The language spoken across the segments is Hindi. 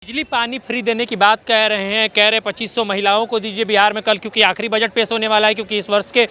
बिजली पानी फ्री देने की बात कह रहे हैं, कह रहे 2500 महिलाओं को दीजिए बिहार में कल, क्योंकि आखिरी बजट पेश होने वाला है, क्योंकि इस वर्ष के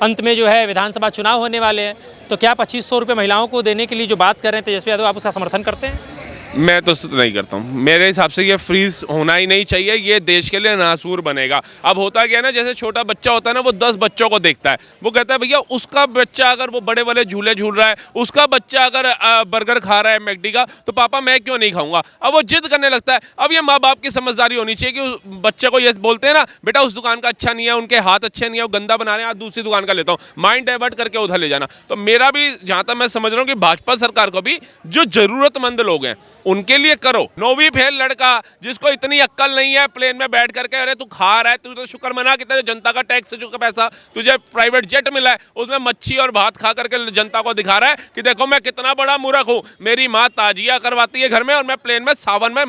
अंत में जो है विधानसभा चुनाव होने वाले हैं। तो क्या 2500 रुपये महिलाओं को देने के लिए जो बात कर रहे हैं तेजस्वी यादव, आप उसका समर्थन करते हैं? मैं तो नहीं करता हूँ। मेरे हिसाब से ये फ्रीज होना ही नहीं चाहिए, ये देश के लिए नासूर बनेगा। अब होता क्या है ना, जैसे छोटा बच्चा होता है ना, वो 10 बच्चों को देखता है, वो कहता है भैया उसका बच्चा अगर वो बड़े वाले झूले झूल रहा है, उसका बच्चा अगर बर्गर खा रहा है मैकडी का, तो पापा मैं क्यों नहीं खाऊंगा। अब वो जिद करने लगता है। अब ये माँ बाप की समझदारी होनी चाहिए कि उस बच्चे को ये बोलते हैं ना, बेटा उस दुकान का अच्छा नहीं है, उनके हाथ अच्छे नहीं है, वो गंदा बना रहे हैं, आज दूसरी दुकान का लेता हूँ, माइंड डाइवर्ट करके उधर ले जाना। तो मेरा भी जहाँ तक मैं समझ रहा हूँ कि भाजपा सरकार को भी जो जरूरतमंद लोग हैं उनके लिए करो। 9वीं फेल लड़का जिसको इतनी अक्ल नहीं है, प्लेन में बैठ करके अरे तू खा रहा है, तू तो शुक्र मना कि तेरे जनता का टैक्स जो का पैसा तुझे प्राइवेट जेट मिला है, उसमें मच्छी और भात खा करके जनता को दिखा रहा है कि देखो मैं कितना बड़ा मूर्ख हूँ। मेरी माँ ताजिया करवाती है घर में और मैं प्लेन में सावन में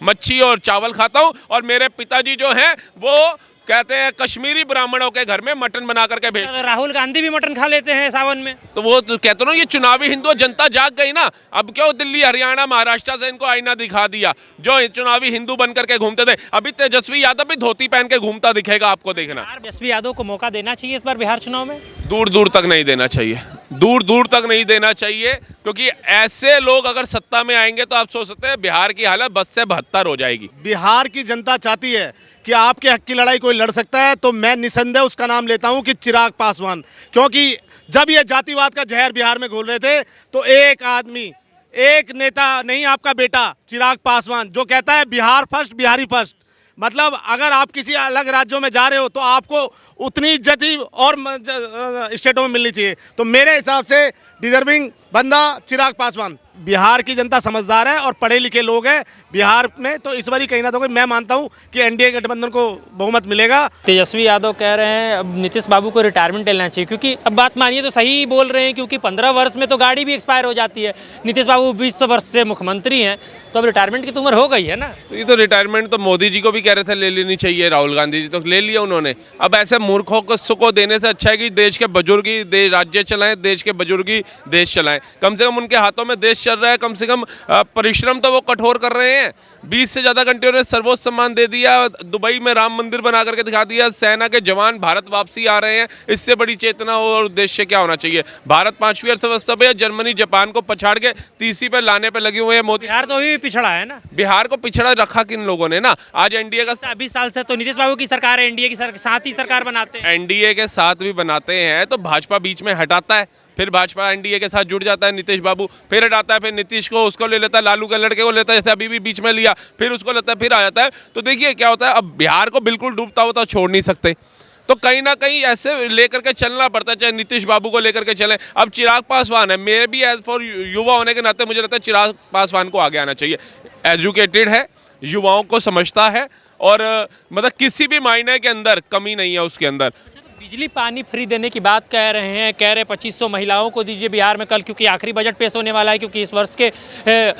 मच्छी और चावल खाता हूँ, और मेरे पिताजी जो हैं वो कहते हैं कश्मीरी ब्राह्मणों के घर में मटन बना करके भेज। राहुल गांधी भी मटन खा लेते हैं सावन में। तो वो तो कहते ना, ये चुनावी हिंदू जनता जाग गई ना। अब क्यों दिल्ली हरियाणा महाराष्ट्र से इनको आईना दिखा दिया, जो चुनावी हिंदू बन करके घूमते थे। अभी तेजस्वी यादव भी धोती पहन के घूमता दिखेगा आपको, देखना। तेजस्वी यादव को मौका देना चाहिए इस बार बिहार चुनाव में? दूर दूर तक नहीं देना चाहिए, दूर दूर तक नहीं देना चाहिए, क्योंकि ऐसे लोग अगर सत्ता में आएंगे तो आप सोच सकते हैं बिहार की हालत 10 से 72 हो जाएगी। बिहार की जनता चाहती है कि आपके हक की लड़ाई कोई लड़ सकता है, तो मैं निसंदेह उसका नाम लेता हूं कि चिराग पासवान। क्योंकि जब ये जातिवाद का जहर बिहार में घोल रहे थे, तो एक आदमी, एक नेता नहीं, आपका बेटा चिराग पासवान, जो कहता है बिहार फर्स्ट, बिहारी फर्स्ट। मतलब अगर आप किसी अलग राज्यों में जा रहे हो तो आपको उतनी इज्जत ही और स्टेटों में मिलनी चाहिए। तो मेरे हिसाब से डिजर्विंग बंदा चिराग पासवान। बिहार की जनता समझदार है और पढ़े लिखे लोग हैं बिहार में, तो इस बार कहीं ना कहीं मैं मानता हूं कि एनडीए गठबंधन को बहुमत मिलेगा। तेजस्वी यादव कह रहे हैं अब नीतीश बाबू को रिटायरमेंट लेना चाहिए, क्योंकि अब बात मानिए तो सही बोल रहे हैं, क्योंकि 15 वर्ष में तो गाड़ी भी एक्सपायर हो जाती है। नीतीश बाबू 20 वर्ष से मुख्यमंत्री हैं, तो अब रिटायरमेंट की तो उम्र हो गई है ना। तो ये तो रिटायरमेंट तो मोदी जी को भी कह रहे थे ले लेनी चाहिए, राहुल गांधी जी तो ले लिया उन्होंने। अब ऐसे मूर्खों को देने से अच्छा है कि देश के बुजुर्ग ही राज्य चलाएं, देश के बुजुर्ग ही देश चलाएं। कम से कम उनके हाथों में देश चल रहा है, कम से कम परिश्रम तो वो कठोर कर रहे हैं। 20 से ज़्यादा घंटे ने सर्वोच्च सम्मान दे दिया, दुबई में राम मंदिर बना करके दिखा दिया, सेना के जवान भारत वापसी आ रहे हैं। इससे बड़ी चेतना और उद्देश्य क्या होना चाहिए? भारत 5वीं अर्थव्यवस्था पे, जर्मनी जापान को पछाड़ के तीसरी पे लाने पे लगे हुए हैं मोदी। बिहार तो अभी पिछड़ा है ना। बिहार को पिछड़ा रखा किन लोगों ने ना। आज एनडीए का 20 साल से तो नीतीश बाबू की सरकार है, एनडीए के साथ ही सरकार बनाते हैं। एनडीए के साथ भी बनाते हैं तो भाजपा बीच में हटाता है, फिर भाजपा एनडीए के साथ जुड़ जाता है नीतीश बाबू, फिर हटाता है, फिर नीतीश को उसको ले लेता है, लालू के लड़के को लेता है, जैसे अभी भी बीच में लिया, फिर उसको लेता है, फिर आ जाता है। तो देखिए क्या होता है, अब बिहार को बिल्कुल डूबता हुआ तो छोड़ नहीं सकते, तो कहीं ना कहीं ऐसे लेकर के चलना पड़ता है, चाहे नीतीश बाबू को लेकर के चलें। अब चिराग पासवान है, मेरे भी एज फॉर युवा होने के नाते मुझे लगता है चिराग पासवान को आगे आना चाहिए। एजुकेटेड है, युवाओं को समझता है, और मतलब किसी भी मायने के अंदर कमी नहीं है उसके अंदर। बिजली पानी फ्री देने की बात कह रहे हैं, कह रहे 2500 महिलाओं को दीजिए बिहार में कल, क्योंकि आखिरी बजट पेश होने वाला है, क्योंकि इस वर्ष के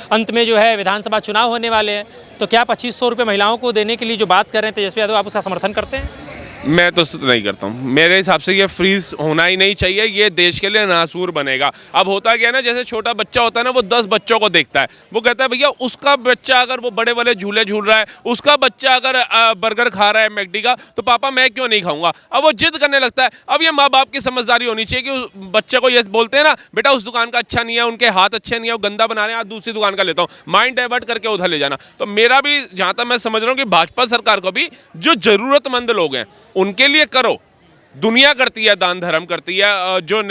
अंत में जो है विधानसभा चुनाव होने वाले हैं। तो क्या 2500 रुपये महिलाओं को देने के लिए जो बात कर रहे हैं तेजस्वी यादव, आप उसका समर्थन करते हैं? मैं तो नहीं करता हूँ। मेरे हिसाब से ये फ्रीज होना ही नहीं चाहिए, ये देश के लिए नासूर बनेगा। अब होता क्या है ना, जैसे छोटा बच्चा होता है ना, वो 10 बच्चों को देखता है, वो कहता है भैया उसका बच्चा अगर वो बड़े वाले झूले झूल रहा है, उसका बच्चा अगर बर्गर खा रहा है मैकडी का, तो पापा मैं क्यों नहीं खाऊंगा। अब वो जिद करने लगता है। अब ये माँ बाप की समझदारी होनी चाहिए कि उस बच्चे को ये बोलते हैं ना, बेटा उस दुकान का अच्छा नहीं है, उनके हाथ अच्छे नहीं है, वो गंदा बना रहे हैं, आज दूसरी दुकान का लेता हूँ, माइंड डाइवर्ट करके उधर ले जाना। तो मेरा भी जहाँ तक मैं समझ रहा हूँ कि भाजपा सरकार को भी जो जरूरतमंद लोग हैं उनके लिए करो। दुनिया करती है, दान धर्म करती है, जो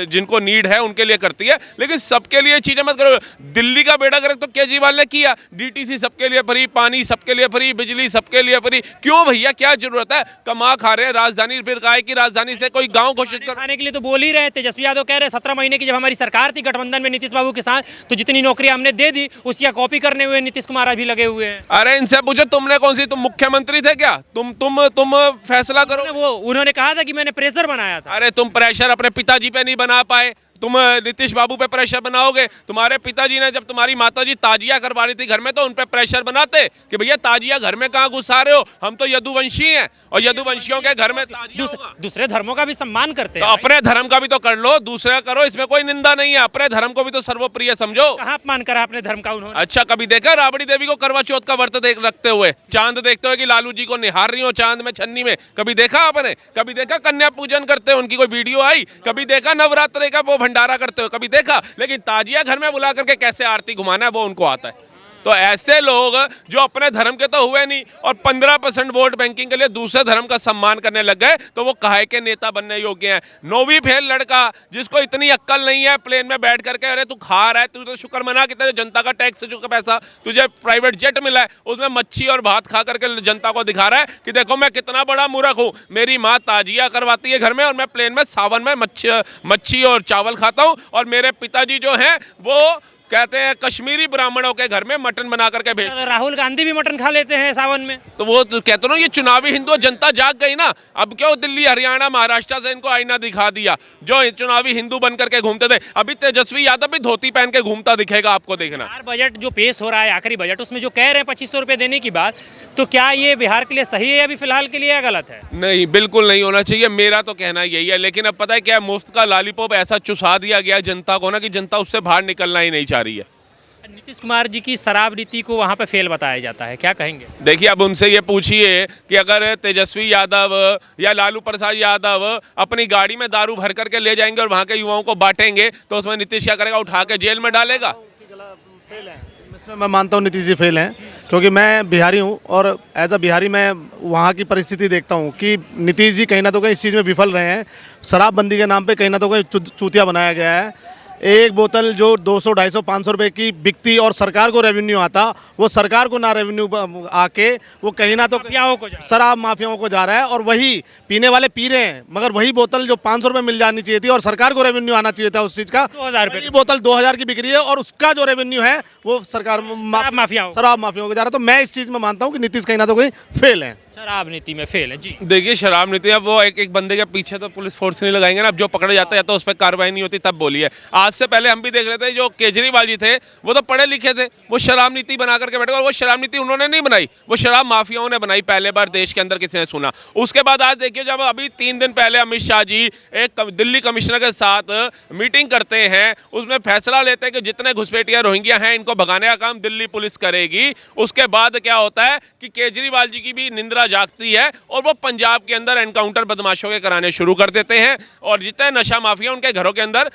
जिनको नीड है उनके लिए करती है, लेकिन सबके लिए चीजें मत करो। दिल्ली का बेड़ा गर्क तो केजरीवाल ने किया, डीटीसी सबके लिए फ्री, पानी सबके लिए फ्री, बिजली सबके लिए फ्री। क्यों भैया, क्या जरूरत है? कमा खा रहे हैं राजधानी, फिर काय की राजधानी से कोई गांव घोषित खाने के लिए तो बोल ही रहे। तेजस्वी यादव कह रहे 17 महीने की जब हमारी सरकार थी गठबंधन में नीतीश बाबू के साथ, तो जितनी नौकरी हमने दे दी उसकी कॉपी करने हुए नीतीश कुमार अभी लगे हुए हैं। अरे इनसे पूछो, तुमने कौन सी, तुम मुख्यमंत्री थे क्या? तुम फैसला करो। वो उन्होंने कहा था कि मैंने प्रेशर बनाया था। अरे तुम प्रेशर अपने पिताजी पे नहीं बना पाए, तुम नीतीश बाबू पे प्रेशर बनाओगे? तुम्हारे पिताजी ने जब तुम्हारी माताजी ताजिया करवा रही थी घर में तो उन पे प्रेशर बनाते कि भैया ताजिया घर में कहाँ घुसा रहे हो, हम तो यदुवंशी हैं और यदुवंशियों के घर में ताजिया होगा। दूसरे धर्मों का भी सम्मान करते तो हैं। अपने धर्म का भी तो कर लो, दूसरा करो, इसमें कोई निंदा नहीं है। अपने धर्म को भी तो सर्वप्रिय समझो। कहाँ अपमान करा अपने धर्म का उन्होंने? अच्छा, कभी देखा राबड़ी देवी को करवा चौथ का व्रत रखते हुए, चांद देखते हुए कि लालू जी को निहार रही हो चांद में छन्नी में? कभी देखा आपने? कभी देखा कन्या पूजन करते हुए उनकी कोई वीडियो आई? कभी देखा नवरात्रि का वो भंडारा करते हुए? कभी देखा? लेकिन ताजिया घर में बुला करके कैसे आरती घुमाना है वो उनको आता है। तो ऐसे लोग जो अपने धर्म के तो हुए नहीं और 15% वोट बैंकिंग के लिए दूसरे धर्म का सम्मान करने लग गए, तो वो काहे के नेता बनने योग्य हैं? 9वीं फेल लड़का जिसको इतनी अक्ल नहीं है, प्लेन में बैठ करके अरे तू खा रहा है, तू तो शुक्र मना कि तेरे जनता का टैक्स जो का पैसा तुझे प्राइवेट जेट मिला है उसमें मच्छी और भात खा करके जनता को दिखा रहा है कि देखो मैं कितना बड़ा मूर्ख हूँ। मेरी माँ ताजिया करवाती है घर में और मैं प्लेन में सावन में मच्छी और चावल खाता हूँ, और मेरे पिताजी जो हैं वो कहते हैं कश्मीरी ब्राह्मणों के घर में मटन बना करके भेज। राहुल गांधी भी मटन खा लेते हैं सावन में। तो वो तो कहते ना ये चुनावी हिंदू, जनता जाग गई ना। अब क्यों दिल्ली हरियाणा महाराष्ट्र से इनको आईना दिखा दिया? जो चुनावी हिंदू बन करके घूमते थे, अभी तेजस्वी यादव भी धोती पहन के घूमता दिखेगा आपको, देखना। बिहार बजट जो पेश हो रहा है, आखिरी बजट, उसमें जो कह रहे हैं 2500 रुपए देने की बात, तो क्या ये बिहार के लिए सही है या अभी फिलहाल के लिए या गलत है? नहीं, बिल्कुल नहीं होना चाहिए, मेरा तो कहना यही है। लेकिन अब पता है क्या, मुफ्त का लॉलीपॉप ऐसा चुसा दिया गया जनता को ना कि जनता उससे बाहर निकलना ही नहीं चाह रही है। नीतीश कुमार जी की शराब नीति को वहाँ पे फेल बताया जाता है, क्या कहेंगे? देखिए, अब उनसे ये पूछिए कि अगर तेजस्वी यादव या लालू प्रसाद यादव अपनी गाड़ी में दारू भर करके ले जाएंगे और वहाँ के युवाओं को बांटेंगे, तो उसमें नीतीश क्या करेगा? उठा के जेल में डालेगा। इसमें मैं मानता हूँ नीतीश जी फेल हैं, क्योंकि मैं बिहारी हूँ और एज अ बिहारी मैं वहाँ की परिस्थिति देखता हूँ कि नीतीश जी कहीं ना तो कहीं इस चीज़ में विफल रहे हैं। शराबबंदी के नाम पे कहीं ना तो कहीं चूतिया बनाया गया है। एक बोतल जो 200, 250, 500 रुपए की बिकती और सरकार को रेवेन्यू आता, वो सरकार को ना रेवेन्यू आके वो कहीं ना तो माफियाओं को जा रहा है। शराब माफियाओं को जा रहा है, और वही पीने वाले पी रहे हैं। मगर वही बोतल जो 500 रुपए मिल जानी चाहिए थी और सरकार को रेवेन्यू आना चाहिए था उस चीज़ का, 2000 रुपए वही बोतल 2000 की बिक रही है और उसका जो रेवेन्यू है वो सरकार माफियाओं को जा रहा है। तो मैं इस चीज़ में मानता हूँ कि नीतीश कहीं ना तो कहीं फेल है, शराब नीति में फेल है जी। देखिए, शराब नीति, अब वो एक बंदे के पीछे तो पुलिस फोर्स नहीं लगाएंगे ना। अब जो पकड़े जाता है तो उस पर कार्रवाई नहीं होती, तब बोलिए। आज से पहले हम भी देख रहे थे जो केजरीवाल जी थे वो तो पढ़े लिखे थे, वो शराब नीति बना करके बैठे, और वो शराब नीति उन्होंने नहीं बनाई, वो शराब माफियाओं ने बनाई। पहले बार देश के अंदर किसी ने सुना। उसके बाद आज देखिए, जब अभी 3 दिन पहले अमित शाह जी एक दिल्ली कमिश्नर के साथ मीटिंग करते हैं, उसमें फैसला लेते हैं कि जितने घुसपैठिया रोहिंग्या हैं इनको भगाने का काम दिल्ली पुलिस करेगी। उसके बाद क्या होता है कि केजरीवाल जी की भी निंद्रा जागती है और वो पंजाब के अंदर एनकाउंटर बदमाशों के कराने शुरू कर देते हैं, और जितने नशा माफिया उनके घरों के अंदर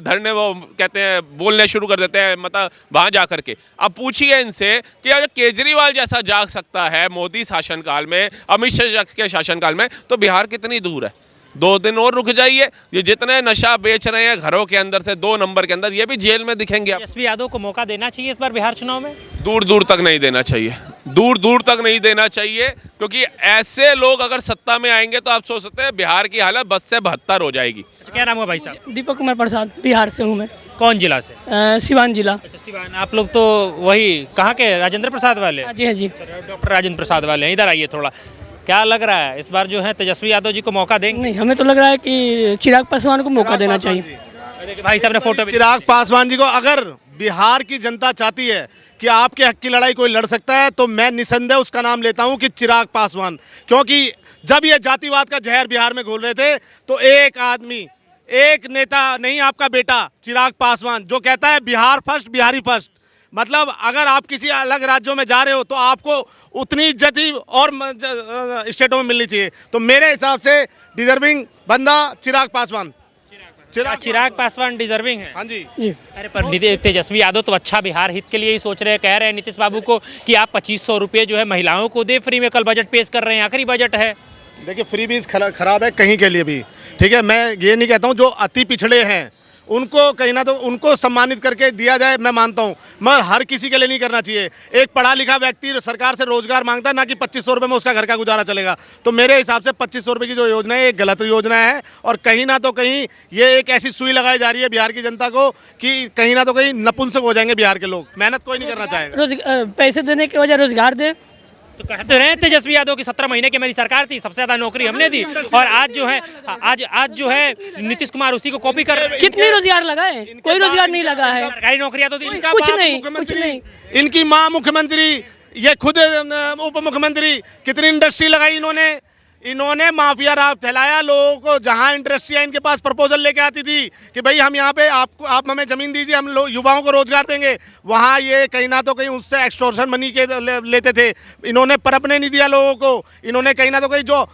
धरने, वो कहते हैं बोलने शुरू कर देते हैं, मतलब वहां जा करके। अब पूछिए इनसे कि अगर केजरीवाल जैसा जाग सकता है मोदी शासनकाल में, अमित शाह के शासनकाल में, तो बिहार कितनी दूर है? 2 दिन और रुक जाइए, ये जितने नशा बेच रहे हैं घरों के अंदर से 2 नंबर के अंदर, ये भी जेल में दिखेंगे। तेजस्वी यादव को मौका देना चाहिए इस बार बिहार चुनाव में? दूर दूर तक नहीं देना चाहिए, दूर दूर तक नहीं देना चाहिए, क्योंकि ऐसे लोग अगर सत्ता में आएंगे तो आप सोच सकते हैं बिहार की हालत 10 से 72 हो जाएगी। अच्छा, क्या नाम है भाई साहब? दीपक कुमार प्रसाद, बिहार से हूँ मैं। कौन जिला से? सिवान जिला। अच्छा, सिवान। आप लोग तो वही कहाँ के, राजेंद्र प्रसाद वाले? हाँ जी, हाँ जी। डॉक्टर राजेंद्र प्रसाद वाले हैं। इधर आइए थोड़ा, क्या लग रहा है इस बार जो है तेजस्वी यादव जी को मौका देंगे? नहीं, हमें तो लग रहा है कि चिराग पासवान को मौका देना चाहिए। देखिए भाई साहब ने फोटो भी। चिराग पासवान जी को, अगर बिहार की जनता चाहती है कि आपके हक की लड़ाई कोई लड़ सकता है, तो मैं निसंदेह उसका नाम लेता हूं कि चिराग पासवान। क्योंकि जब ये जातिवाद का जहर बिहार में घोल रहे थे, तो एक आदमी, एक नेता नहीं, आपका बेटा चिराग पासवान, जो कहता है बिहार फर्स्ट, बिहारी फर्स्ट। मतलब अगर आप किसी अलग राज्यों में जा रहे हो तो आपको उतनी इज्जत ही और स्टेटों में मिलनी चाहिए। तो मेरे हिसाब से डिजर्विंग बंदा चिराग पासवान। चिराग पासवान डिजर्विंग है। हाँ जी। अरे पर तेजस्वी यादव तो अच्छा बिहार हित के लिए ही सोच रहे हैं, कह रहे हैं नीतीश बाबू को कि आप 2500 रुपये जो है महिलाओं को दे फ्री में। कल बजट पेश कर रहे हैं, आखिरी बजट है। देखिए, फ्री बीज खराब है कहीं के लिए भी, ठीक है। मैं ये नहीं कहता हूँ जो अति पिछड़े हैं उनको कहीं ना तो उनको सम्मानित करके दिया जाए, मैं मानता हूँ, मगर हर किसी के लिए नहीं करना चाहिए। एक पढ़ा लिखा व्यक्ति सरकार से रोजगार मांगता है, ना कि 2500 रुपये में उसका घर का गुजारा चलेगा। तो मेरे हिसाब से 2500 रुपये की जो योजना है, एक गलत योजना है, और कहीं ना तो कहीं ये एक ऐसी सुई लगाई जा रही है बिहार की जनता को कि कहीं ना तो कहीं नपुंसक हो जाएंगे बिहार के लोग। मेहनत कोई नहीं करना चाहेगा। पैसे देने के वजह रोजगार दे, तो कहते रहे तेजस्वी यादव की 17 महीने की मेरी सरकार थी, सबसे ज्यादा नौकरी हमने दी, और आज जो है नीतीश कुमार उसी को कॉपी कर रहे हैं। कितनी रोजगार लगा है? कोई रोजगार नहीं लगा है। सरकारी नौकरियां तो दी इनका कुछ बाप नहीं, मुख्यमंत्री, कुछ नहीं। इनकी माँ मुख्यमंत्री, ये खुद उप मुख्यमंत्री, कितनी इंडस्ट्री लगाई इन्होंने माफिया राज फैलाया लोगों को। जहां इंडस्ट्रियां इनके पास प्रपोजल लेके आती थी कि भाई हम यहाँ पे आप हमें जमीन दीजिए, हम युवाओं को रोजगार देंगे, वहां ये कहीं ना तो कहीं उससे एक्सटॉर्शन मनी के लेते थे। इन्होंने परपने नहीं दिया लोगों को। इन्होंने कहीं ना तो कहीं जो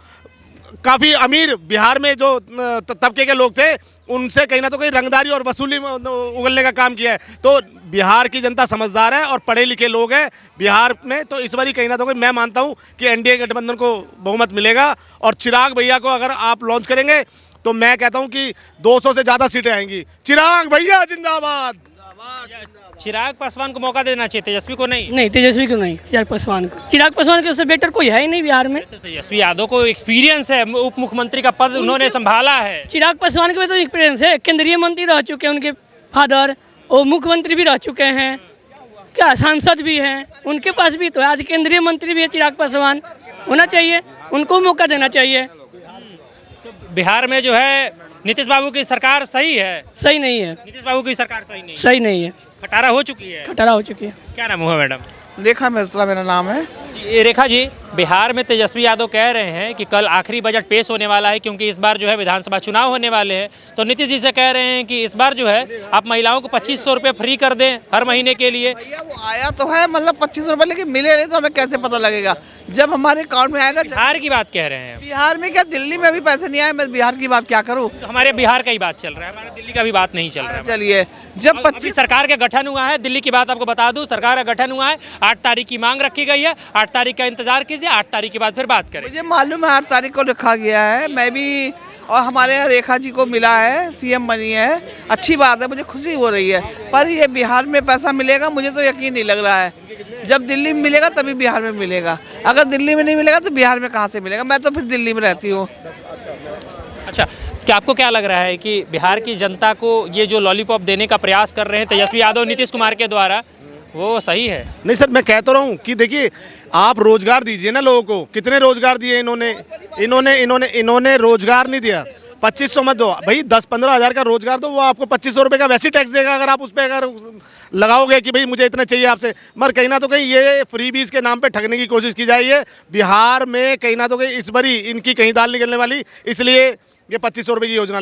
काफ़ी अमीर बिहार में जो तबके के लोग थे उनसे कहीं ना तो कहीं रंगदारी और वसूली उगलने का काम किया है। तो बिहार की जनता समझदार है और पढ़े लिखे लोग हैं बिहार में। तो इस बारी कहीं ना तो कहीं मैं मानता हूं कि एनडीए गठबंधन को बहुमत मिलेगा। और चिराग भैया को अगर आप लॉन्च करेंगे तो मैं कहता हूं कि 200 से ज़्यादा सीटें आएंगी। चिराग भैया जिंदाबाद। चिराग पासवान को मौका देना चाहिए, तेजस्वी को नहीं। नहीं, तेजस्वी को नहीं, चिराग पासवान को। चिराग पासवान के उससे बेटर कोई है ही नहीं बिहार में। तो तेजस्वी यादव को एक्सपीरियंस है, उप मुख्यमंत्री का पद उन्होंने संभाला है। चिराग पासवान के भी तो एक्सपीरियंस है, केंद्रीय मंत्री रह चुके हैं उनके फादर, और मुख्यमंत्री भी रह चुके हैं, क्या सांसद भी हैं, उनके पास भी तो है। आज केंद्रीय मंत्री भी है चिराग पासवान, होना चाहिए, उनको मौका देना चाहिए। बिहार में जो है नीतीश बाबू की सरकार सही है? सही नहीं है, नीतीश बाबू की सरकार सही नहीं है, सही नहीं है, खटारा हो चुकी है। खटारा हो चुकी है। क्या नाम हुआ मैडम? रेखा मिश्रा मेरा नाम है। ये रेखा जी, बिहार में तेजस्वी यादव कह रहे हैं कि कल आखिरी बजट पेश होने वाला है क्योंकि इस बार जो है विधानसभा चुनाव होने वाले हैं। तो नीतीश जी से कह रहे हैं कि इस बार जो है आप महिलाओं को 2500 रुपये फ्री कर दें हर महीने के लिए। भैया वो आया तो है, मतलब 25 रुपये, लेकिन मिले नहीं तो हमें कैसे पता लगेगा जब हमारे अकाउंट में आएगा। बिहार की बात कह रहे हैं, बिहार में क्या, दिल्ली में अभी पैसे नहीं आए, मैं बिहार की बात क्या करूँ। तो हमारे बिहार का ही बात चल रहा है, हमारा दिल्ली का भी बात नहीं चल रहा है। चलिए, जब अभी 25 सरकार का गठन हुआ है, दिल्ली की बात आपको बता दूं, सरकार का गठन हुआ है, 8 तारीख की मांग रखी गई है, 8 तारीख का इंतजार कीजिए, 8 तारीख के बाद फिर बात करें। मुझे मालूम है 8 तारीख को रखा गया है, मैं भी, और हमारे यहाँ रेखा जी को मिला है, सीएम बनी है, अच्छी बात है, मुझे खुशी हो रही है। पर ये बिहार में पैसा मिलेगा मुझे तो यकीन नहीं लग रहा है। जब दिल्ली में मिलेगा तभी बिहार में मिलेगा, अगर दिल्ली में नहीं मिलेगा तो बिहार में कहाँ से मिलेगा। मैं तो फिर दिल्ली में रहती हूँ। अच्छा, क्या आपको क्या लग रहा है कि बिहार की जनता को ये जो लॉलीपॉप देने का प्रयास कर रहे हैं तेजस्वी यादव नीतीश कुमार के द्वारा, वो सही है? नहीं सर, मैं कह तो रहा हूँ कि देखिए आप रोजगार दीजिए ना लोगों को। कितने रोजगार दिए इन्होंने रोजगार नहीं दिया। 2500 मत दो भाई, 10-15 हज़ार का रोजगार दो, वो आपको 2500 रुपये का वैसे टैक्स देगा अगर आप उस पर अगर लगाओगे कि भाई मुझे इतना चाहिए आपसे। मगर कहीं ना तो कहीं ये फ्री बीज के नाम पे ठगने की कोशिश की जाए है बिहार में। कहीं ना तो कहीं इस बारी इनकी कहीं दाल निकलने वाली, इसलिए ये 2500 रुपये की योजना